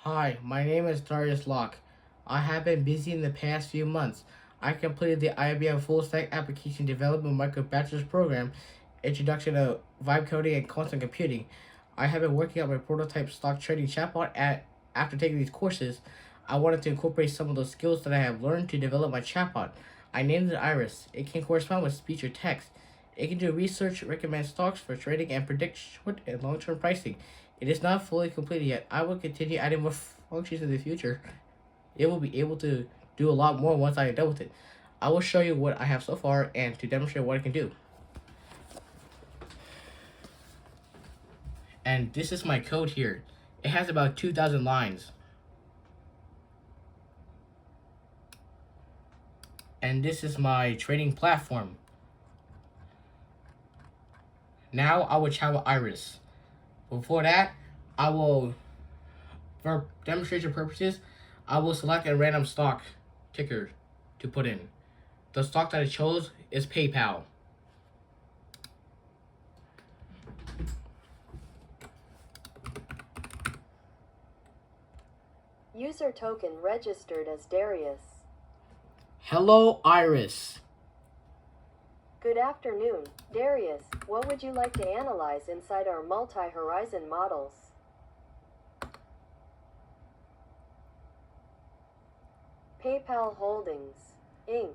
Hi, my name is Darius Locke. I have been busy in the past few months. I completed the IBM Full Stack Application Development Micro Bachelor's Program, Introduction to Vibe Coding and Quantum Computing. I have been working on my prototype stock trading chatbot. After taking these courses, I wanted to incorporate some of those skills that I have learned to develop my chatbot. I named it Iris. It can correspond with speech or text. It can do research, recommend stocks for trading, and predict short and long term pricing. It is not fully completed yet. I will continue adding more functions in the future. It will be able to do a lot more once I am done with it. I will show you what I have so far and to demonstrate what it can do. And this is my code here. It has about 2,000 lines. And this is my trading platform. Now I will chat with Iris. Before that, I will, for demonstration purposes, I will select a random stock ticker to put in. The stock that I chose is PayPal. User token registered as Darius. Hello, Iris. Good afternoon, Darius. What would you like to analyze inside our multi-horizon models? PayPal Holdings, Inc.,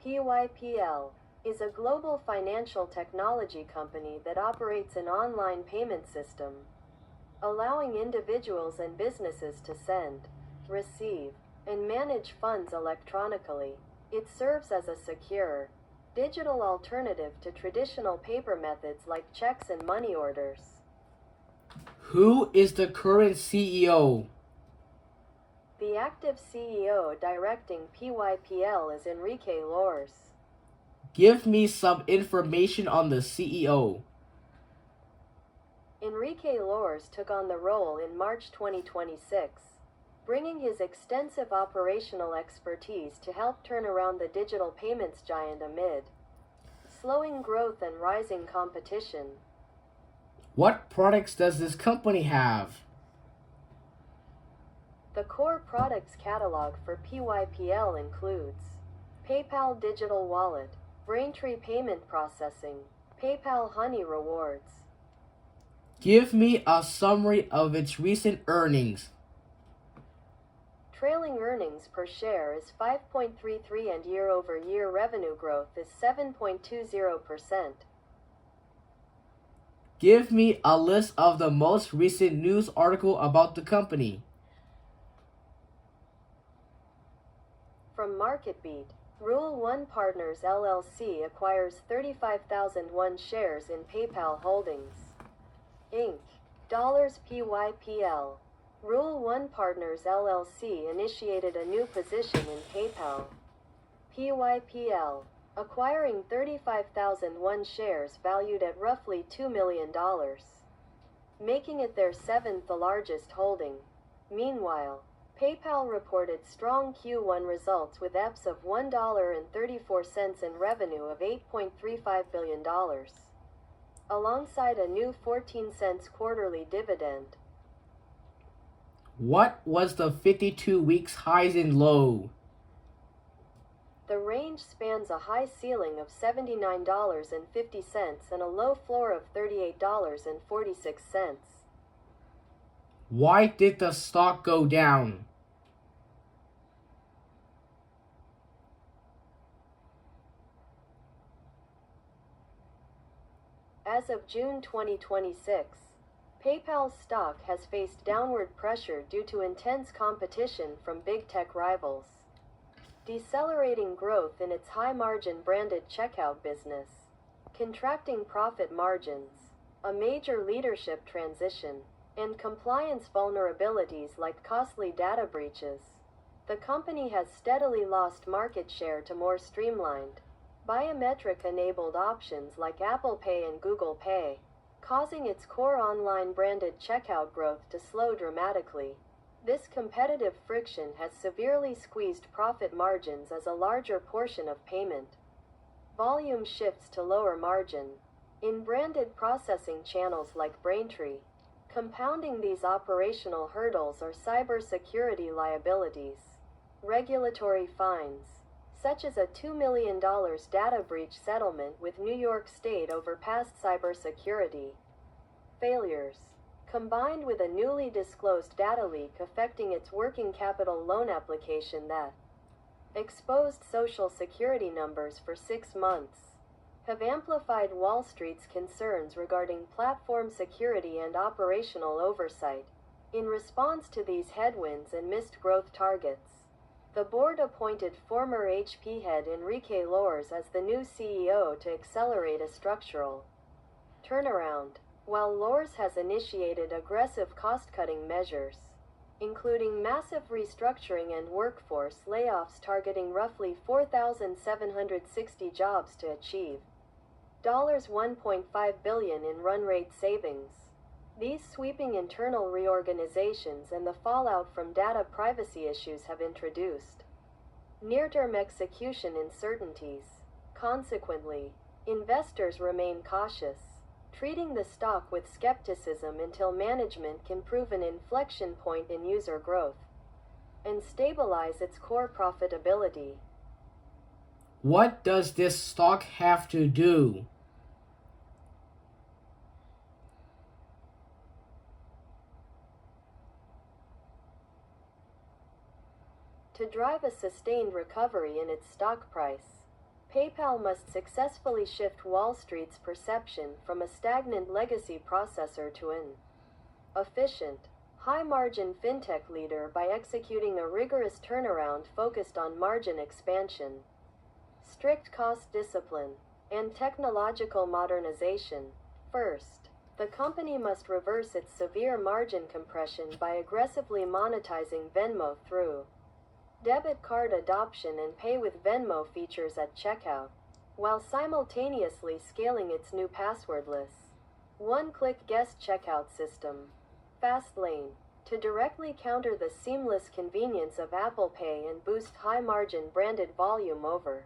PYPL, is a global financial technology company that operates an online payment system, allowing individuals and businesses to send, receive, and manage funds electronically. It serves as a secure, digital alternative to traditional paper methods like checks and money orders. Who is the current CEO? The active CEO directing PYPL is Enrique Lors. Give me some information on the CEO. Enrique Lors took on the role in March 2026, bringing his extensive operational expertise to help turn around the digital payments giant amid slowing growth and rising competition. What products does this company have? The core products catalog for PYPL includes PayPal Digital Wallet, Braintree Payment Processing, PayPal Honey Rewards. Give me a summary of its recent earnings. Trailing earnings per share is 5.33 and year-over-year revenue growth is 7.20%. Give me a list of the most recent news article about the company. From MarketBeat, Rule 1 Partners LLC acquires 35,001 shares in PayPal Holdings, Inc. $PYPL. Rule 1 Partners LLC initiated a new position in PayPal. PYPL, acquiring 35,001 shares valued at roughly $2 million, making it their seventh largest holding. Meanwhile, PayPal reported strong Q1 results with EPS of $1.34 and revenue of $8.35 billion, alongside a new 14-cent quarterly dividend. What was the 52 weeks highs and low? The range spans a high ceiling of $79.50 and a low floor of $38.46. Why did the stock go down? As of June 2026, PayPal's stock has faced downward pressure due to intense competition from big tech rivals, decelerating growth in its high-margin branded checkout business, contracting profit margins, a major leadership transition, and compliance vulnerabilities like costly data breaches. The company has steadily lost market share to more streamlined, biometric-enabled options like Apple Pay and Google Pay, causing its core online branded checkout growth to slow dramatically. This competitive friction has severely squeezed profit margins as a larger portion of payment volume shifts to lower margin. In branded processing channels like Braintree, Compounding these operational hurdles are cybersecurity liabilities. Regulatory fines, such as a $2 million data breach settlement with New York State over past cybersecurity failures, combined with a newly disclosed data leak affecting its working capital loan application that exposed Social Security numbers for 6 months, have amplified Wall Street's concerns regarding platform security and operational oversight. In response to these headwinds and missed growth targets, the board appointed former HP head Enrique Lores as the new CEO to accelerate a structural turnaround. While Lores has initiated aggressive cost-cutting measures, including massive restructuring and workforce layoffs targeting roughly 4,760 jobs to achieve $1.5 billion in run-rate savings. These sweeping internal reorganizations and the fallout from data privacy issues have introduced near-term execution uncertainties. Consequently, investors remain cautious, treating the stock with skepticism until management can prove an inflection point in user growth and stabilize its core profitability. What does this stock have to do? To drive a sustained recovery in its stock price, PayPal must successfully shift Wall Street's perception from a stagnant legacy processor to an efficient, high-margin fintech leader by executing a rigorous turnaround focused on margin expansion, strict cost discipline, and technological modernization. First, the company must reverse its severe margin compression by aggressively monetizing Venmo through debit card adoption and pay with Venmo features at checkout, while simultaneously scaling its new passwordless, one-click guest checkout system, Fastlane, to directly counter the seamless convenience of Apple Pay and boost high-margin branded volume over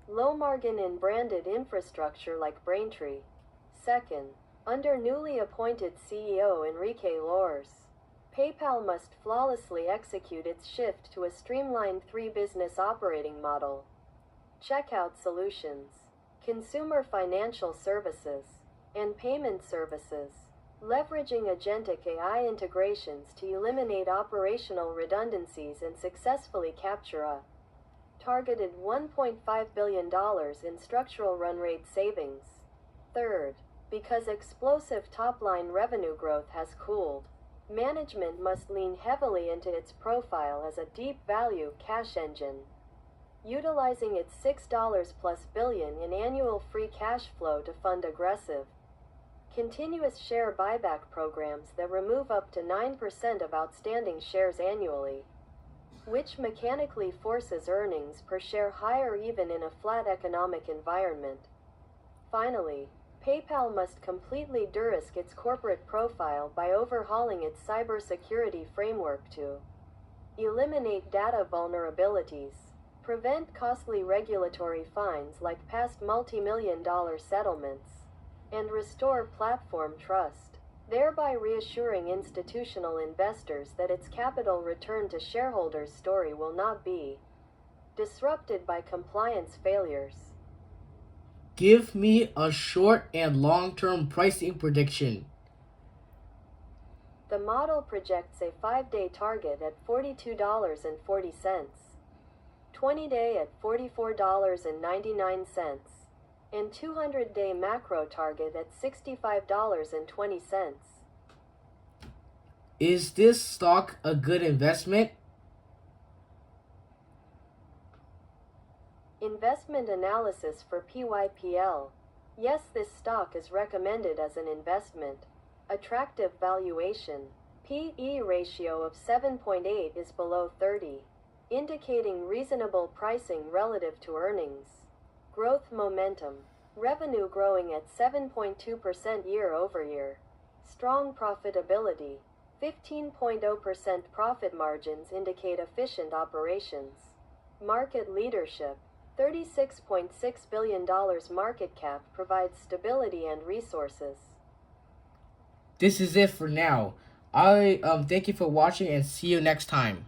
low-margin in branded infrastructure like Braintree. Second, under newly appointed CEO Enrique Lores, PayPal must flawlessly execute its shift to a streamlined three-business operating model: checkout solutions, consumer financial services, and payment services, leveraging agentic AI integrations to eliminate operational redundancies and successfully capture a targeted $1.5 billion in structural run rate savings. Third, because explosive top-line revenue growth has cooled, management must lean heavily into its profile as a deep-value cash engine, utilizing its $6+ billion in annual free cash flow to fund aggressive, continuous share buyback programs that remove up to 9% of outstanding shares annually, which mechanically forces earnings per share higher even in a flat economic environment. Finally, PayPal must completely de-risk its corporate profile by overhauling its cybersecurity framework to eliminate data vulnerabilities, prevent costly regulatory fines like past multi-million-dollar settlements, and restore platform trust, thereby reassuring institutional investors that its capital return to shareholders story will not be disrupted by compliance failures. Give me a short and long-term pricing prediction. The model projects a 5-day target at $42.40, 20-day at $44.99, and 200-day macro target at $65.20. Is this stock a good investment? Investment analysis for PYPL. Yes, this stock is recommended as an investment. Attractive valuation. P/E ratio of 7.8 is below 30, indicating reasonable pricing relative to earnings. Growth momentum. Revenue growing at 7.2% year-over-year. Strong profitability. 15.0% profit margins indicate efficient operations. Market leadership. $36.6 billion market cap provides stability and resources. this is it for now. I thank you for watching and see you next time.